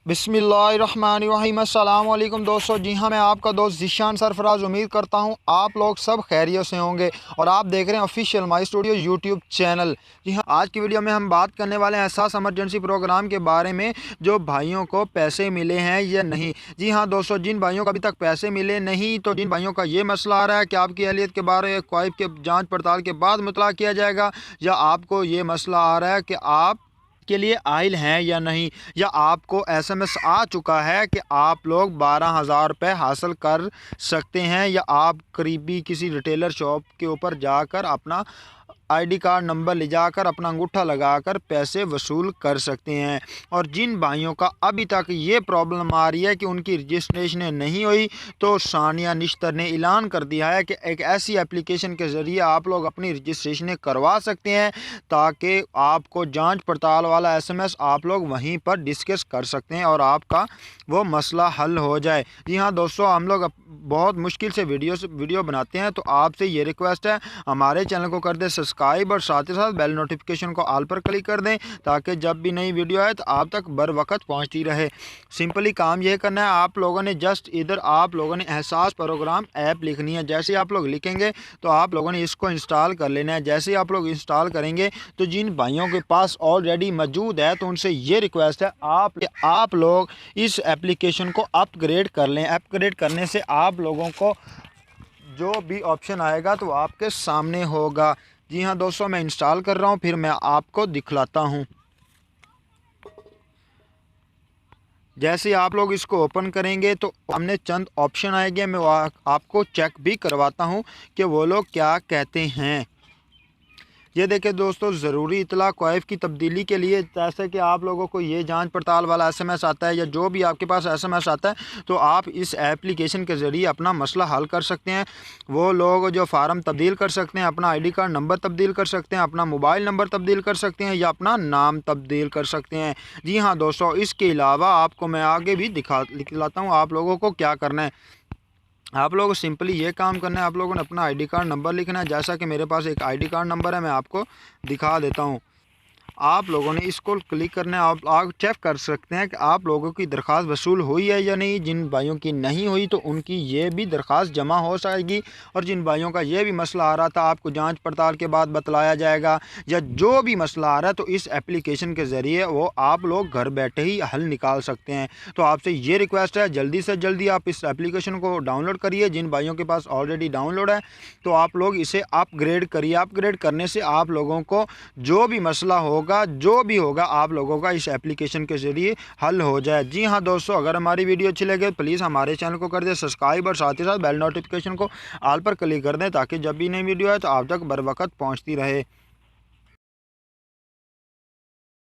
बिस्मिल्लाहिर्रहमानिर्रहीम। अस्सलाम वालेकुम दोस्तों। जी हाँ, मैं आपका दोस्त ज़ीशान सरफराज उम्मीद करता हूँ आप लोग सब खैरियत से होंगे और आप देख रहे हैं official my studio YouTube channel. जी हाँ, आज की वीडियो में हम बात करने वाले हैं एहसास एमरजेंसी प्रोग्राम के बारे में, जो भाइयों को पैसे मिले हैं या नहीं। जी हाँ दोस्तों, जिन भाइयों को अभी तक पैसे मिले नहीं, तो जिन भाइयों का ये मसला आ रहा है कि आपकी अहलियत के बारे क्वाइब के जाँच पड़ताल के बाद मुतला किया जाएगा, या आपको ये मसला आ रहा है कि आप के लिए आइल हैं या नहीं, या आपको एसएमएस आ चुका है कि आप लोग 12,000 रुपये हासिल कर सकते हैं, या आप करीबी किसी रिटेलर शॉप के ऊपर जाकर अपना आईडी कार्ड नंबर ले जाकर अपना अंगूठा लगाकर पैसे वसूल कर सकते हैं। और जिन भाइयों का अभी तक ये प्रॉब्लम आ रही है कि उनकी रजिस्ट्रेशन नहीं हुई, तो सानिया निश्तर ने ऐलान कर दिया है कि एक ऐसी एप्लीकेशन के ज़रिए आप लोग अपनी रजिस्ट्रेशन करवा सकते हैं, ताकि आपको जांच पड़ताल वाला एसएमएस आप लोग वहीं पर डिस्कस कर सकते हैं और आपका वो मसला हल हो जाए। जी हाँ दोस्तों, हम लोग बहुत मुश्किल से वीडियो बनाते हैं, तो आपसे ये रिक्वेस्ट है हमारे चैनल को कर दे सब्सक्राइब और साथ ही साथ बेल नोटिफिकेशन को ऑल पर क्लिक कर दें, ताकि जब भी नई वीडियो आए तो आप तक बर वक्त पहुँचती रहे। सिंपली काम यह करना है, आप लोगों ने जस्ट इधर आप लोगों ने एहसास प्रोग्राम ऐप लिखनी है। जैसे आप लोग लिखेंगे तो आप लोगों ने इसको इंस्टॉल कर लेना है। जैसे आप लोग इंस्टॉल करेंगे तो जिन भाइयों के पास ऑलरेडी मौजूद है, तो उनसे ये रिक्वेस्ट है आप लोग इस एप्लीकेशन को अपग्रेड कर लें। अपग्रेड करने से आप लोगों को जो भी ऑप्शन आएगा तो आपके सामने होगा। जी हाँ दोस्तों, मैं इंस्टॉल कर रहा हूँ, फिर मैं आपको दिखलाता हूँ। जैसे आप लोग इसको ओपन करेंगे तो हमने चंद ऑप्शन आएंगे, मैं आपको चेक भी करवाता हूँ कि वो लोग क्या कहते हैं। ये देखिए दोस्तों, ज़रूरी इतला क्वाइफ की तब्दीली के लिए, जैसे कि आप लोगों को ये जांच पड़ताल वाला एसएमएस आता है या जो भी आपके पास एसएमएस आता है, तो आप इस एप्लीकेशन के ज़रिए अपना मसला हल कर सकते हैं। वो लोग जो फार्म तब्दील कर सकते हैं, अपना आईडी कार्ड नंबर तब्दील कर सकते हैं, अपना मोबाइल नंबर तब्दील कर सकते हैं, या अपना नाम तब्दील कर सकते हैं। जी हाँ दोस्तों, इसके अलावा आपको मैं आगे भी दिखलाता हूँ आप लोगों को क्या करना है। आप लोगों को सिंपली ये काम करना है, आप लोगों ने अपना आईडी कार्ड नंबर लिखना है। जैसा कि मेरे पास एक आईडी कार्ड नंबर है, मैं आपको दिखा देता हूँ। आप लोगों ने इसको क्लिक करना है। आप चेक कर सकते हैं कि आप लोगों की दरख्वास्त वसूल हुई है या नहीं। जिन भाइयों की नहीं हुई तो उनकी ये भी दरख्वास्त जमा हो जाएगी, और जिन भाइयों का ये भी मसला आ रहा था आपको जांच पड़ताल के बाद बतलाया जाएगा, या जो भी मसला आ रहा है तो इस एप्लीकेशन के ज़रिए वो आप लोग घर बैठे ही हल निकाल सकते हैं। तो आपसे ये रिक्वेस्ट है, जल्दी से जल्दी आप इस एप्लीकेशन को डाउनलोड करिए। जिन भाइयों के पास ऑलरेडी डाउनलोड है तो आप लोग इसे अपग्रेड करिए। अपग्रेड करने से आप लोगों को जो भी मसला होगा, जो भी होगा, आप लोगों का इस एप्लीकेशन के ज़रिए हल हो जाए। जी हाँ दोस्तों, अगर हमारी वीडियो अच्छी लगे प्लीज़ हमारे चैनल को कर दें सब्सक्राइब और साथ ही साथ बेल नोटिफिकेशन को ऑल पर क्लिक कर दें, ताकि जब भी नई वीडियो आए तो आप तक बर वक्त पहुँचती रहे।